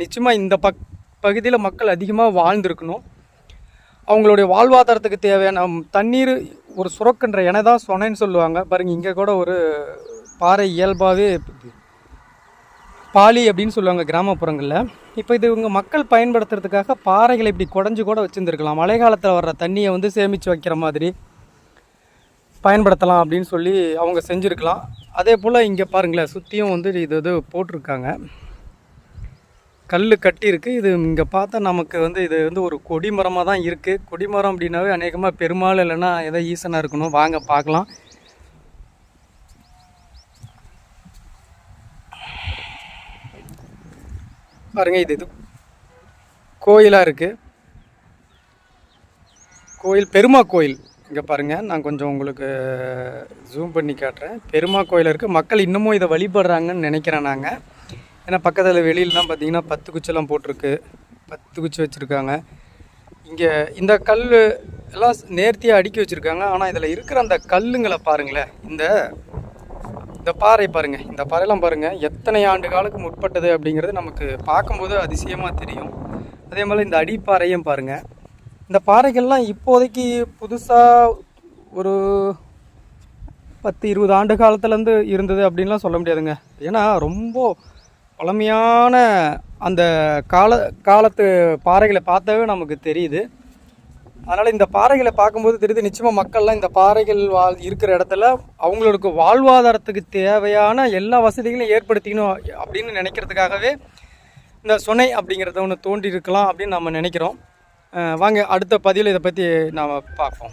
நிச்சயமாக இந்த பகுதியில் மக்கள் அதிகமாக வாழ்ந்துருக்கணும். அவங்களுடைய வாழ்வாதாரத்துக்கு தேவையான தண்ணீர் ஒரு சுரக்குன்ற என தான் சொன்னேன்னு சொல்லுவாங்க. பாருங்கள், இங்கே கூட ஒரு பாறை இயல்பாகவே பாலி அப்படின்னு சொல்லுவாங்க கிராமப்புறங்களில். இப்போ இது இவங்க மக்கள் பயன்படுத்துறதுக்காக பாறைகளை இப்படி குடஞ்சி கூட வச்சுருந்துருக்கலாம். மழை காலத்தில் வர்ற தண்ணியை சேமித்து வைக்கிற மாதிரி பயன்படுத்தலாம் அப்படின்னு சொல்லி அவங்க செஞ்சுருக்கலாம். அதே போல் இங்கே பாருங்களேன், சுற்றியும் இது போட்டிருக்காங்க, கல் கட்டியிருக்கு. இது இங்கே பார்த்தா நமக்கு இது ஒரு கொடிமரமாக தான் இருக்குது. கொடிமரம் அப்படின்னாவே அநேகமாக பெருமாள் இல்லைன்னா ஏதோ ஈசனாக இருக்கணும். வாங்க பார்க்கலாம். பாருங்கள், இது கோயிலாக இருக்குது. கோயில் பெருமா கோயில். இங்கே பாருங்கள், நான் கொஞ்சம் உங்களுக்கு ஜூம் பண்ணி காட்டுறேன். பெருமா கோயில் இருக்குது. மக்கள் இன்னமும் இதை வழிபடுறாங்கன்னு நினைக்கிறேன் நாங்கள். ஏன்னா பக்கத்தில் வெளியிலலாம் பார்த்திங்கன்னா 10 குச்செல்லாம் போட்டிருக்கு, 10 குச்சி வச்சுருக்காங்க. இங்கே இந்த கல் எல்லாம் நேர்த்தியாக அடுக்கி வச்சுருக்காங்க. ஆனால் இதில் இருக்கிற அந்த கல்லுங்களை பாருங்களேன், இந்த பாறை பாருங்கள், இந்த பாறையெல்லாம் பாருங்கள் எத்தனை ஆண்டு காலுக்கு முற்பட்டது அப்படிங்கிறது நமக்கு பார்க்கும்போது அதிசயமாக தெரியும். அதே மாதிரி இந்த அடிப்பாறையும் பாருங்கள். இந்த பாறைகள்லாம் இப்போதைக்கு புதுசாக ஒரு 10-20 ஆண்டு காலத்துலேருந்து இருந்தது அப்படின்லாம் சொல்ல முடியாதுங்க. ஏன்னா ரொம்ப பழமையான அந்த காலத்து பாறைகளை பார்த்தாவே நமக்கு தெரியுது. அதனால் இந்த பாறைகளை பார்க்கும்போது தெரியுது, நிச்சயமாக மக்கள்லாம் இந்த பாறைகள் இருக்கிற இடத்துல அவங்களுக்கு வாழ்வாதாரத்துக்கு தேவையான எல்லா வசதிகளையும் ஏற்படுத்திக்கணும் அப்படின்னு நினைக்கிறதுக்காகவே இந்த சுனை அப்படிங்கிறத ஒன்று தோண்டி இருக்கலாம் அப்படின்னு நம்ம நினைக்கிறோம். வாங்க அடுத்த பதிவில் இதை பற்றி நாம் பார்ப்போம்.